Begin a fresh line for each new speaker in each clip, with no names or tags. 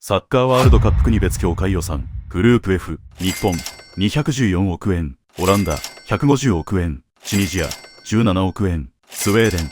サッカーワールドカップ国別協会予算、グループ F、日本、214億円、オランダ、150億円、チュニジア、17億円、スウェーデン、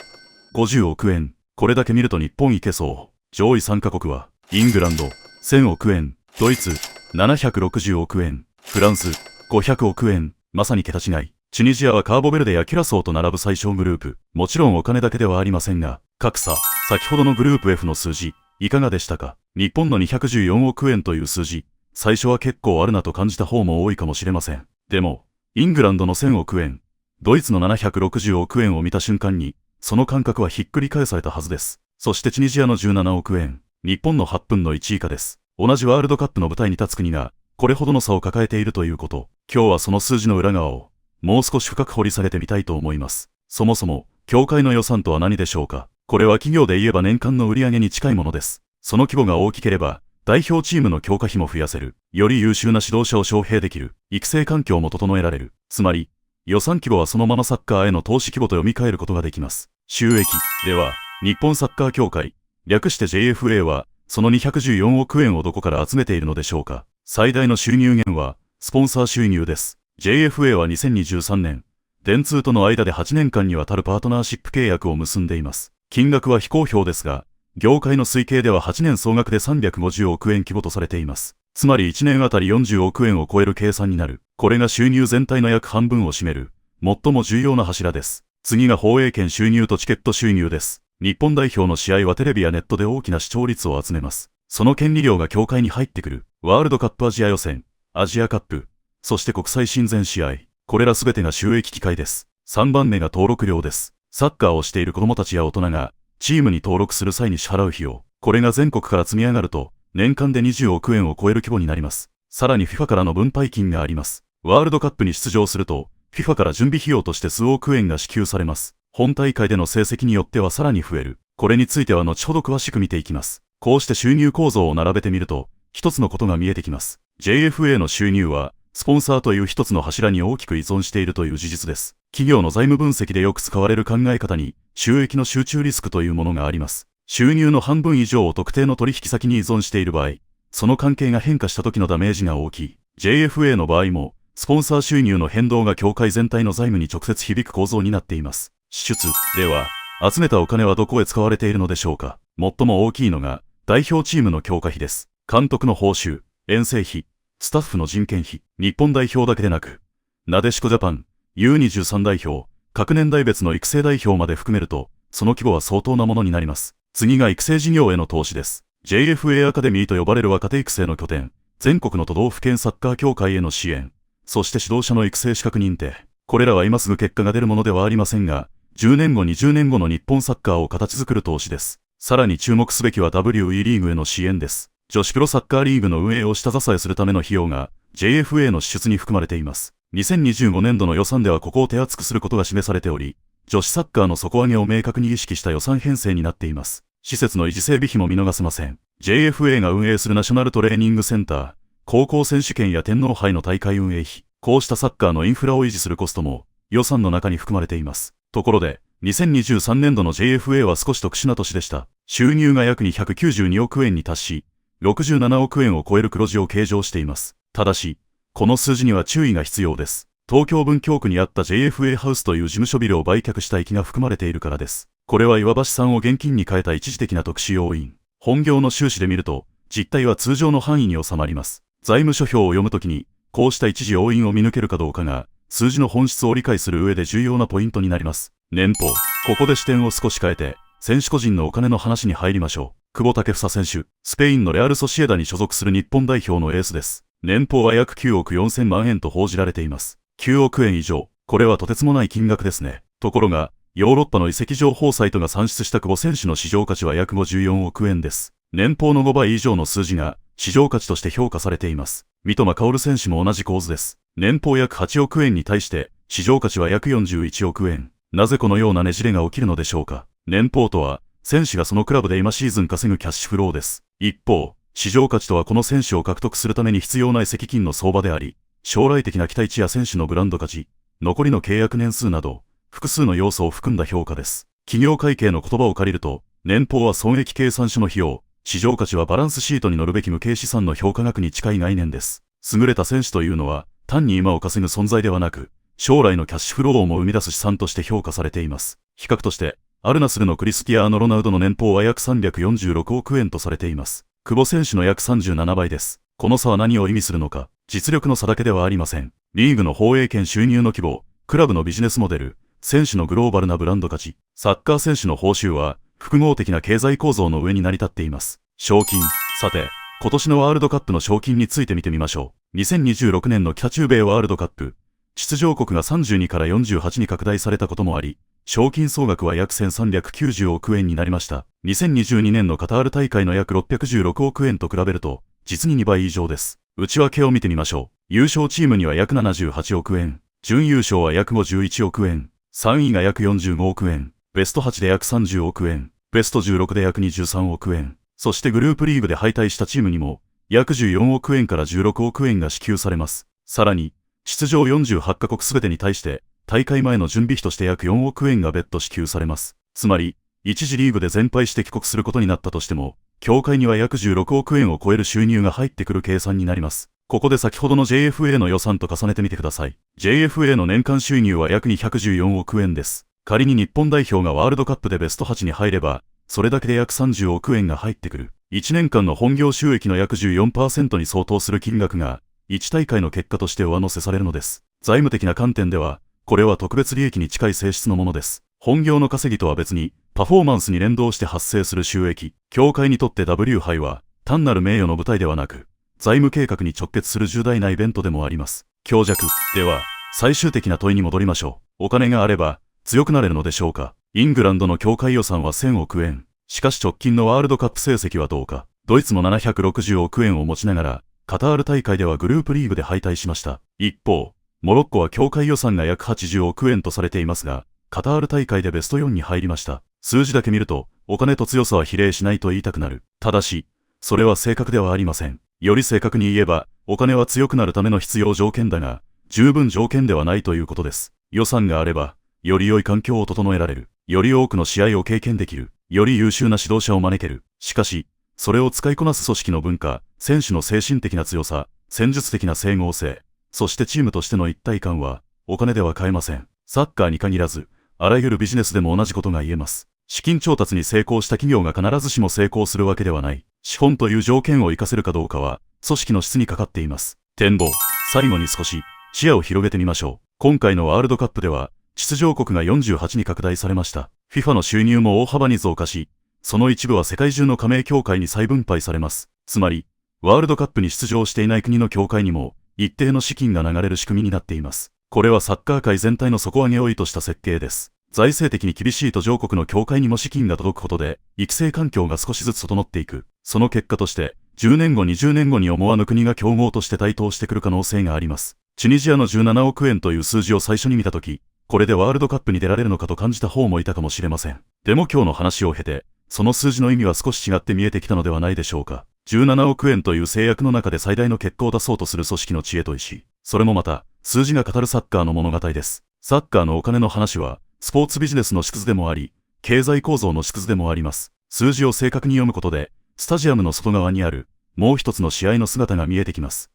50億円。これだけ見ると日本いけそう。上位3カ国は、イングランド、1000億円、ドイツ、760億円、フランス、500億円、まさに桁違い。チュニジアはカーボベルデやキュラソーと並ぶ最小グループ。もちろんお金だけではありませんが、格差。先ほどのグループ F の数字、いかがでしたか？日本の214億円という数字、最初は結構あるなと感じた方も多いかもしれません。でも、イングランドの1000億円、ドイツの760億円を見た瞬間に、その感覚はひっくり返されたはずです。そしてチュニジアの17億円、日本の8分の1以下です。同じワールドカップの舞台に立つ国が、これほどの差を抱えているということ。今日はその数字の裏側を、もう少し深く掘り下げてみたいと思います。そもそも、協会の予算とは何でしょうか？これは企業で言えば年間の売上に近いものです。その規模が大きければ、代表チームの強化費も増やせる。より優秀な指導者を招聘できる。育成環境も整えられる。つまり、予算規模はそのままサッカーへの投資規模と読み替えることができます。収益。では、日本サッカー協会、略して JFA は、その214億円をどこから集めているのでしょうか？最大の収入源は、スポンサー収入です。JFA は2023年、電通との間で8年間にわたるパートナーシップ契約を結んでいます。金額は非公表ですが、業界の推計では8年総額で350億円規模とされています。つまり1年あたり40億円を超える計算になる。これが収入全体の約半分を占める、最も重要な柱です。次が放映権収入とチケット収入です。日本代表の試合はテレビやネットで大きな視聴率を集めます。その権利料が協会に入ってくる。ワールドカップアジア予選、アジアカップ、そして国際親善試合。これらすべてが収益機会です。3番目が登録料です。サッカーをしている子供たちや大人が、チームに登録する際に支払う費用。これが全国から積み上がると、年間で20億円を超える規模になります。さらに FIFA からの分配金があります。ワールドカップに出場すると、FIFA から準備費用として数億円が支給されます。本大会での成績によってはさらに増える。これについては後ほど詳しく見ていきます。こうして収入構造を並べてみると、一つのことが見えてきます。JFA の収入は、スポンサーという一つの柱に大きく依存しているという事実です。企業の財務分析でよく使われる考え方に、収益の集中リスクというものがあります。収入の半分以上を特定の取引先に依存している場合、その関係が変化した時のダメージが大きい。JFA の場合も、スポンサー収入の変動が協会全体の財務に直接響く構造になっています。支出では、集めたお金はどこへ使われているのでしょうか？最も大きいのが、代表チームの強化費です。監督の報酬、遠征費、スタッフの人件費、日本代表だけでなく、なでしこジャパン、U23 代表、各年代別の育成代表まで含めると、その規模は相当なものになります。次が育成事業への投資です。JFA アカデミーと呼ばれる若手育成の拠点、全国の都道府県サッカー協会への支援、そして指導者の育成資格認定。これらは今すぐ結果が出るものではありませんが、10年後20年後の日本サッカーを形作る投資です。さらに注目すべきは WE リーグへの支援です。女子プロサッカーリーグの運営を下支えするための費用が JFA の支出に含まれています。2025年度の予算ではここを手厚くすることが示されており、女子サッカーの底上げを明確に意識した予算編成になっています。施設の維持整備費も見逃せません。JFA が運営するナショナルトレーニングセンター、高校選手権や天皇杯の大会運営費、こうしたサッカーのインフラを維持するコストも予算の中に含まれています。ところで、2023年度の JFA は少し特殊な年でした。収入が約292億円に達し、67億円を超える黒字を計上しています。ただし、この数字には注意が必要です。東京文京区にあった JFA ハウスという事務所ビルを売却した益が含まれているからです。これは岩橋さんを現金に変えた一時的な特殊要因。本業の収支で見ると、実態は通常の範囲に収まります。財務諸表を読むときに、こうした一時要因を見抜けるかどうかが、数字の本質を理解する上で重要なポイントになります。年俸。ここで視点を少し変えて、選手個人のお金の話に入りましょう。久保建英選手、スペインのレアルソシエダに所属する日本代表のエースです。年俸は約9億4000万円と報じられています。9億円以上。これはとてつもない金額ですね。ところが、ヨーロッパの移籍情報サイトが算出した久保選手の市場価値は約54億円です。年俸の5倍以上の数字が市場価値として評価されています。三笘薫選手も同じ構図です。年俸約8億円に対して市場価値は約41億円。なぜこのようなねじれが起きるのでしょうか。年俸とは、選手がそのクラブで今シーズン稼ぐキャッシュフローです。一方、市場価値とはこの選手を獲得するために必要な移籍金の相場であり、将来的な期待値や選手のブランド価値、残りの契約年数など、複数の要素を含んだ評価です。企業会計の言葉を借りると、年俸は損益計算書の費用、市場価値はバランスシートに載るべき無形資産の評価額に近い概念です。優れた選手というのは、単に今を稼ぐ存在ではなく、将来のキャッシュフローをも生み出す資産として評価されています。比較として、アルナスルのクリスティアーノ・ロナウドの年俸は約346億円とされています。久保選手の約37倍です。この差は何を意味するのか、実力の差だけではありません。リーグの放映権収入の規模、クラブのビジネスモデル、選手のグローバルなブランド価値、サッカー選手の報酬は、複合的な経済構造の上に成り立っています。賞金。さて、今年のワールドカップの賞金について見てみましょう。2026年の北中米ワールドカップ、出場国が32から48に拡大されたこともあり、賞金総額は約1390億円になりました。2022年のカタール大会の約616億円と比べると、実に2倍以上です。内訳を見てみましょう。優勝チームには約78億円、準優勝は約51億円、3位が約45億円、ベスト8で約30億円、ベスト16で約23億円、そしてグループリーグで敗退したチームにも、約14億円から16億円が支給されます。さらに、出場48カ国すべてに対して、大会前の準備費として約4億円が別途支給されます。つまり、一次リーグで全敗して帰国することになったとしても、協会には約16億円を超える収入が入ってくる計算になります。ここで先ほどの JFA の予算と重ねてみてください。JFA の年間収入は約214億円です。仮に日本代表がワールドカップでベスト8に入れば、それだけで約30億円が入ってくる。1年間の本業収益の約 14% に相当する金額が、1大会の結果として上乗せされるのです。財務的な観点では、これは特別利益に近い性質のものです。本業の稼ぎとは別に、パフォーマンスに連動して発生する収益。協会にとって W 杯は、単なる名誉の舞台ではなく、財務計画に直結する重大なイベントでもあります。強弱。では、最終的な問いに戻りましょう。お金があれば、強くなれるのでしょうか。イングランドの協会予算は1000億円。しかし直近のワールドカップ成績はどうか。ドイツも760億円を持ちながら、カタール大会ではグループリーグで敗退しました。一方、モロッコは協会予算が約80億円とされていますが、カタール大会でベスト4に入りました。数字だけ見ると、お金と強さは比例しないと言いたくなる。ただし、それは正確ではありません。より正確に言えば、お金は強くなるための必要条件だが、十分条件ではないということです。予算があれば、より良い環境を整えられる。より多くの試合を経験できる。より優秀な指導者を招ける。しかし、それを使いこなす組織の文化、選手の精神的な強さ、戦術的な整合性、そしてチームとしての一体感は、お金では買えません。サッカーに限らず、あらゆるビジネスでも同じことが言えます。資金調達に成功した企業が必ずしも成功するわけではない。資本という条件を活かせるかどうかは、組織の質にかかっています。展望。最後に少し、視野を広げてみましょう。今回のワールドカップでは、出場国が48に拡大されました。FIFA の収入も大幅に増加し、その一部は世界中の加盟協会に再分配されます。つまり、ワールドカップに出場していない国の協会にも、一定の資金が流れる仕組みになっています。これはサッカー界全体の底上げを意図した設計です。財政的に厳しい途上国の協会にも資金が届くことで、育成環境が少しずつ整っていく。その結果として、10年後20年後に思わぬ国が競合として台頭してくる可能性があります。チュニジアの17億円という数字を最初に見たとき、これでワールドカップに出られるのかと感じた方もいたかもしれません。でも今日の話を経て、その数字の意味は少し違って見えてきたのではないでしょうか。17億円という制約の中で最大の結果を出そうとする組織の知恵と意志。それもまた、数字が語るサッカーの物語です。サッカーのお金の話は、スポーツビジネスの縮図でもあり、経済構造の縮図でもあります。数字を正確に読むことで、スタジアムの外側にある、もう一つの試合の姿が見えてきます。